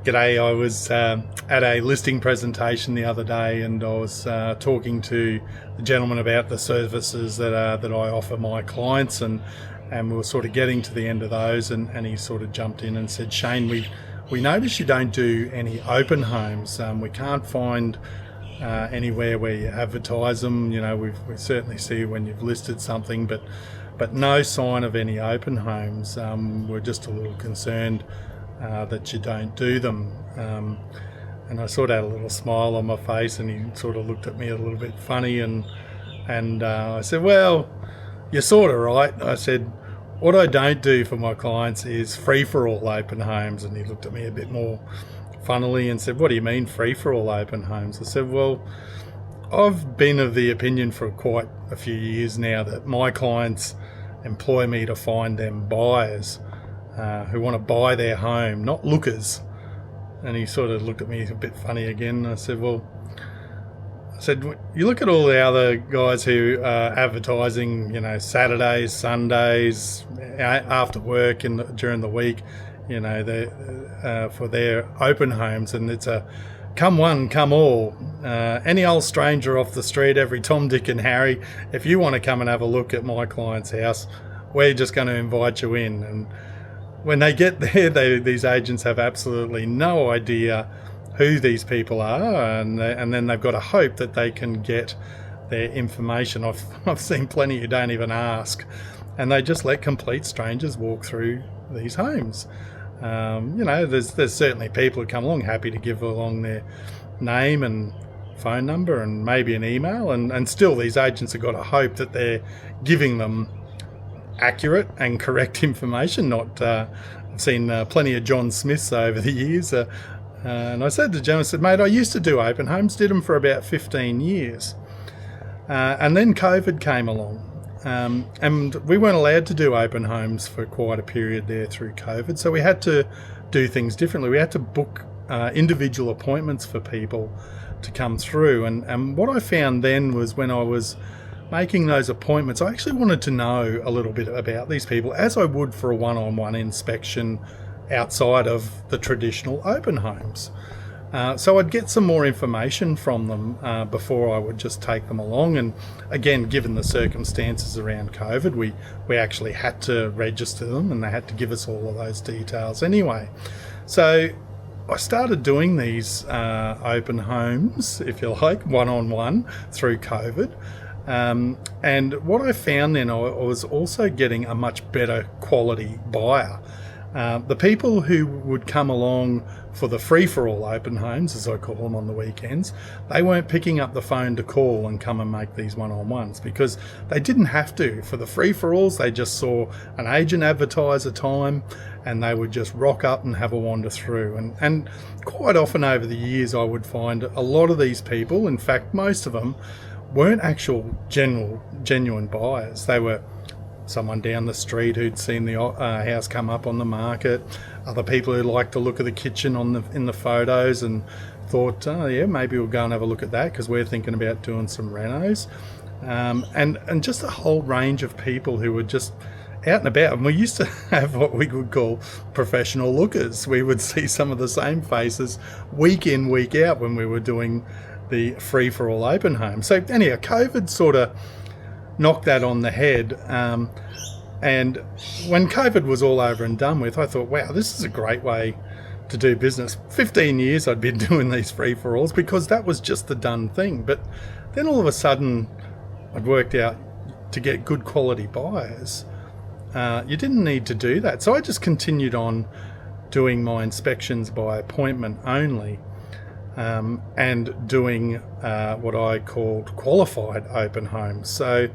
G'day, I was at a listing presentation the other day, and I was talking to the gentleman about the services that I offer my clients, and we were sort of getting to the end of those, and he sort of jumped in and said, Shane, we notice you don't do any open homes. We can't find anywhere where you advertise them. You know, we certainly see when you've listed something, but no sign of any open homes. We're just a little concerned that you don't do them. And I sort of had a little smile on my face, and he sort of looked at me a little bit funny, and I said, well, you're sort of right. I said, what I don't do for my clients is free-for-all open homes. And he looked at me a bit more funnily and said, what do you mean free-for-all open homes? I said, well, I've been of the opinion for quite a few years now that my clients employ me to find them buyers who want to buy their home, not lookers. And he sort of looked at me a bit funny again. I said, you look at all the other guys who are advertising, you know, Saturdays, Sundays, after work during the week, you know, for their open homes, and it's a come one, come all. Any old stranger off the street, every Tom, Dick and Harry, if you want to come and have a look at my client's house, we're just going to invite you in. And when they get there, these agents have absolutely no idea who these people are, and then they've got to hope that they can get their information. I've seen plenty who don't even ask, and they just let complete strangers walk through these homes. You know, there's certainly people who come along happy to give along their name and phone number and maybe an email, and still these agents have got to hope that they're giving them accurate and correct information. I've seen plenty of John Smiths over the years, and I said to the gentleman, mate, I used to do open homes, did them for about 15 years, and then COVID came along, and we weren't allowed to do open homes for quite a period there through COVID, so we had to do things differently. We had to book individual appointments for people to come through, and what I found then was when I was making those appointments, I actually wanted to know a little bit about these people, as I would for a one-on-one inspection outside of the traditional open homes. So I'd get some more information from them before I would just take them along. And again, given the circumstances around COVID, we actually had to register them, and they had to give us all of those details anyway. So I started doing these open homes, if you like, one-on-one through COVID. And what I found then, I was also getting a much better quality buyer. The people who would come along for the free-for-all open homes, as I call them, on the weekends, they weren't picking up the phone to call and come and make these one-on-ones, because they didn't have to. For the free-for-alls, they just saw an agent advertise a time, and they would just rock up and have a wander through. And quite often over the years, I would find a lot of these people, in fact, most of them, weren't actual genuine buyers. They were someone down the street who'd seen the house come up on the market, other people who liked to look at the kitchen in the photos and thought, oh yeah, maybe we'll go and have a look at that because we're thinking about doing some renos, and just a whole range of people who were just out and about. And we used to have what we would call professional lookers. We would see some of the same faces week in, week out when we were doing the free-for-all open home. So anyhow, COVID sort of knocked that on the head. And when COVID was all over and done with, I thought, wow, this is a great way to do business. 15 years I'd been doing these free-for-alls because that was just the done thing. But then all of a sudden I'd worked out to get good quality buyers, you didn't need to do that. So I just continued on doing my inspections by appointment only. And doing what I called qualified open homes. So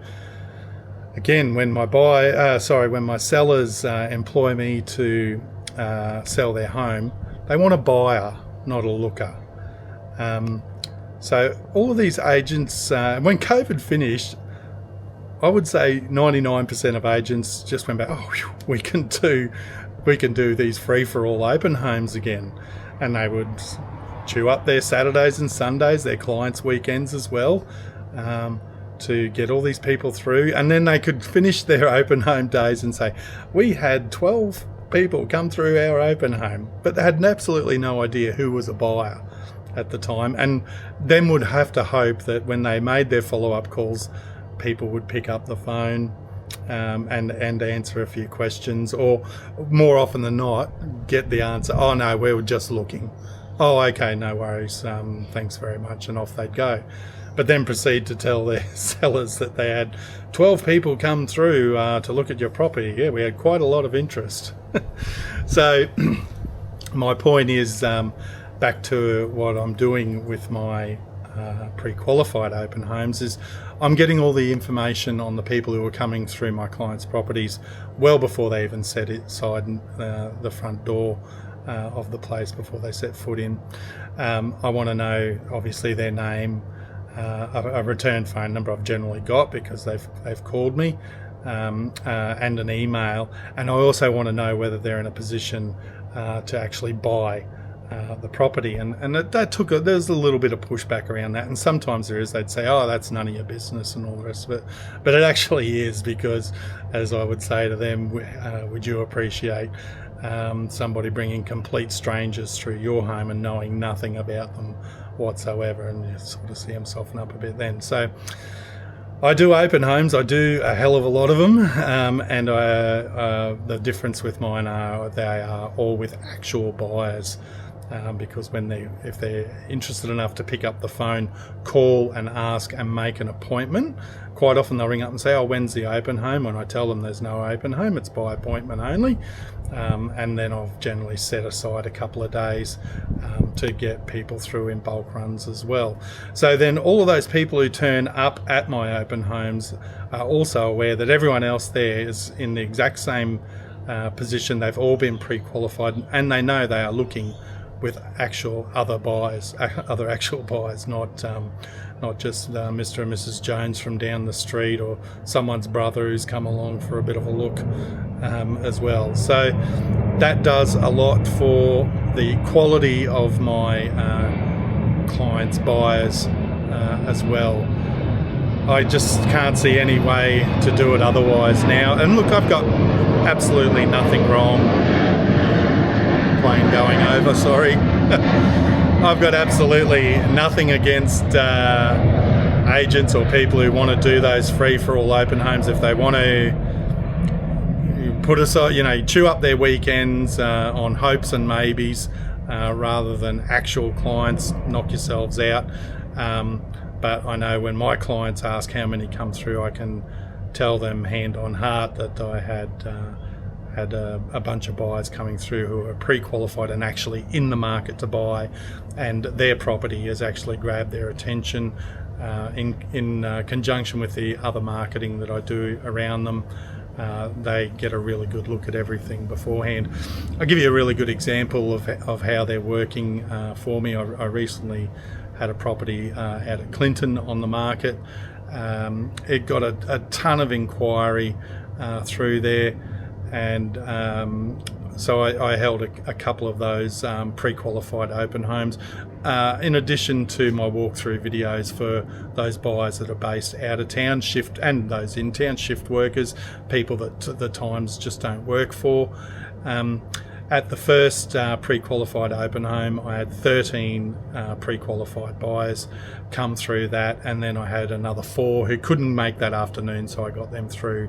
again, when my sellers employ me to sell their home, they want a buyer, not a looker. So all of these agents, when COVID finished, I would say 99% of agents just went back, oh, whew, we can do these free-for-all open homes again. And they would chew up their Saturdays and Sundays, their clients' weekends as well, to get all these people through. And then they could finish their open home days and say, we had 12 people come through our open home, but they had absolutely no idea who was a buyer at the time, and then would have to hope that when they made their follow-up calls, people would pick up the phone and answer a few questions, or more often than not get the answer, oh no, we were just looking. Oh, okay, no worries, thanks very much, and off they'd go. But then proceed to tell their sellers that they had 12 people come through to look at your property. Yeah, we had quite a lot of interest. So my point is, back to what I'm doing with my pre-qualified open homes, is I'm getting all the information on the people who are coming through my clients' properties well before they even set inside the front door of the place, before they set foot in. I want to know, obviously, their name, a return phone number I've generally got because they've called me, and an email. And I also want to know whether they're in a position to actually buy the property, and there's a little bit of pushback around that, and sometimes there is. They'd say, oh, that's none of your business and all the rest of it, but it actually is, because as I would say to them, would you appreciate somebody bringing complete strangers through your home and knowing nothing about them whatsoever? And you sort of see them soften up a bit then. So I do open homes. I do a hell of a lot of them, and the difference with mine are they are all with actual buyers. Because if they're interested enough to pick up the phone, call and ask and make an appointment, quite often they'll ring up and say, oh, when's the open home? And I tell them there's no open home, it's by appointment only. And then I've generally set aside a couple of days to get people through in bulk runs as well. So then all of those people who turn up at my open homes are also aware that everyone else there is in the exact same position. They've all been pre-qualified, and they know they are looking with actual other actual buyers, not just Mr. and Mrs. Jones from down the street, or someone's brother who's come along for a bit of a look as well. So that does a lot for the quality of my clients' buyers as well. I just can't see any way to do it otherwise now. And look, I've got absolutely nothing wrong. Plane going over, sorry. I've got absolutely nothing against agents or people who want to do those free-for-all open homes. If they want to put aside, chew up their weekends on hopes and maybes rather than actual clients, knock yourselves out. But I know when my clients ask how many come through, I can tell them hand on heart that I had a bunch of buyers coming through who are pre-qualified and actually in the market to buy, and their property has actually grabbed their attention in conjunction with the other marketing that I do around them. They get a really good look at everything beforehand. I'll give you a really good example of how they're working for me. I recently had a property out at Clinton on the market. It got a ton of inquiry through there. And so I held a couple of those pre-qualified open homes, in addition to my walkthrough videos for those buyers that are based out of town, shift, and those in town, shift workers, people that the times just don't work for. At the first pre-qualified open home, I had 13 pre-qualified buyers come through that, and then I had another 4 who couldn't make that afternoon, so I got them through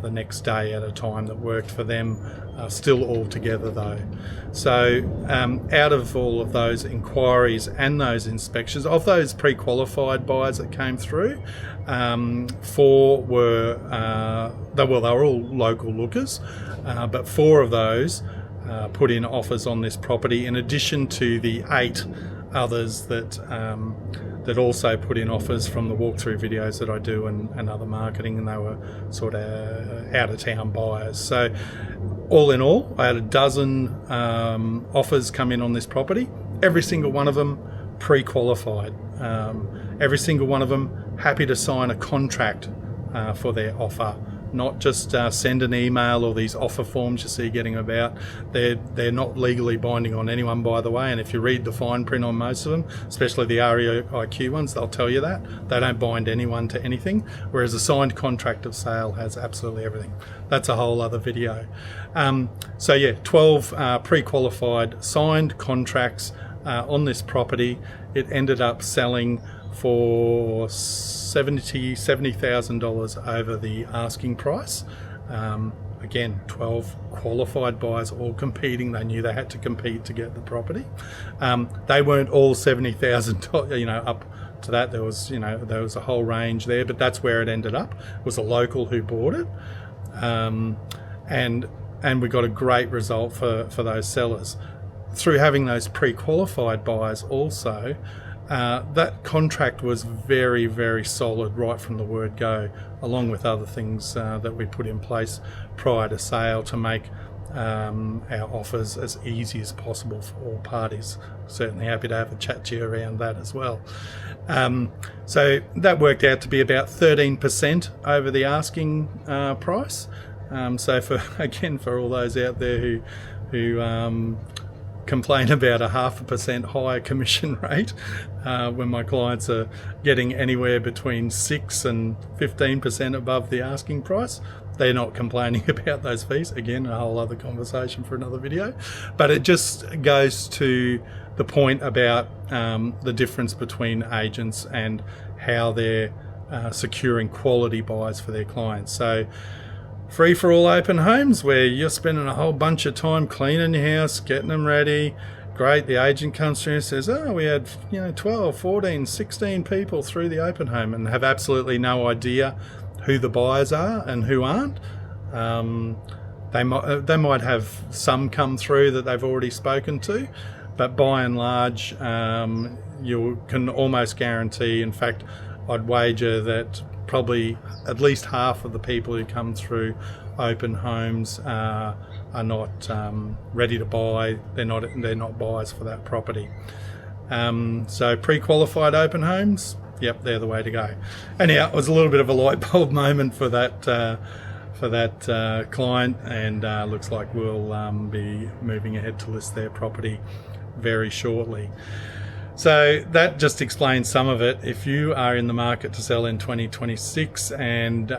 the next day at a time that worked for them, still all together though. So out of all of those inquiries and those inspections, of those pre-qualified buyers that came through, 4 were, they were all local lookers, but 4 of those put in offers on this property, in addition to the 8 others that also put in offers from the walkthrough videos that I do and other marketing, and they were sort of out of town buyers. So all in all, I had a dozen offers come in on this property. Every single one of them pre-qualified. Every single one of them happy to sign a contract for their offer not just send an email or these offer forms you see getting about. They're not legally binding on anyone, by the way, and if you read the fine print on most of them, especially the REIQ ones, they'll tell you that. They don't bind anyone to anything, whereas a signed contract of sale has absolutely everything. That's a whole other video. So yeah, 12 pre-qualified signed contracts on this property. It ended up selling for $70,000 over the asking price. Again, 12 qualified buyers all competing. They knew they had to compete to get the property. They weren't all $70,000, up to that. There was a whole range there, but that's where it ended up. It was a local who bought it, and we got a great result for those sellers through having those pre-qualified buyers also. That contract was very, very solid right from the word go, along with other things that we put in place prior to sale to make our offers as easy as possible for all parties. Certainly happy to have a chat to you around that as well. So that worked out to be about 13% over the asking price. So for all those out there who complain about a 0.5% higher commission rate when my clients are getting anywhere between 6 and 15% above the asking price. They're not complaining about those fees. Again, a whole other conversation for another video. But it just goes to the point about the difference between agents and how they're securing quality buys for their clients. So Free for All Open Homes, where you're spending a whole bunch of time cleaning your house, getting them ready. Great, the agent comes through and says, we had 12, 14, 16 people through the open home, and have absolutely no idea who the buyers are and who aren't. They might have some come through that they've already spoken to, but by and large, you can almost guarantee, in fact, I'd wager that probably at least half of the people who come through open homes are not ready to buy. They're not buyers for that property. So pre-qualified open homes, yep, they're the way to go. Anyhow, it was a little bit of a light bulb moment for that client, and looks like we'll be moving ahead to list their property very shortly. So that just explains some of it. If you are in the market to sell in 2026 and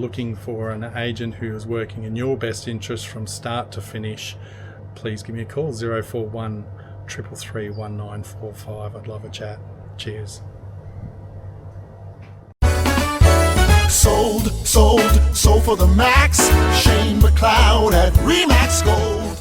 looking for an agent who is working in your best interest from start to finish, please give me a call, 041 333 1945. I'd love a chat. Cheers. Sold for the max. Shane McLeod at RE/MAX Gold.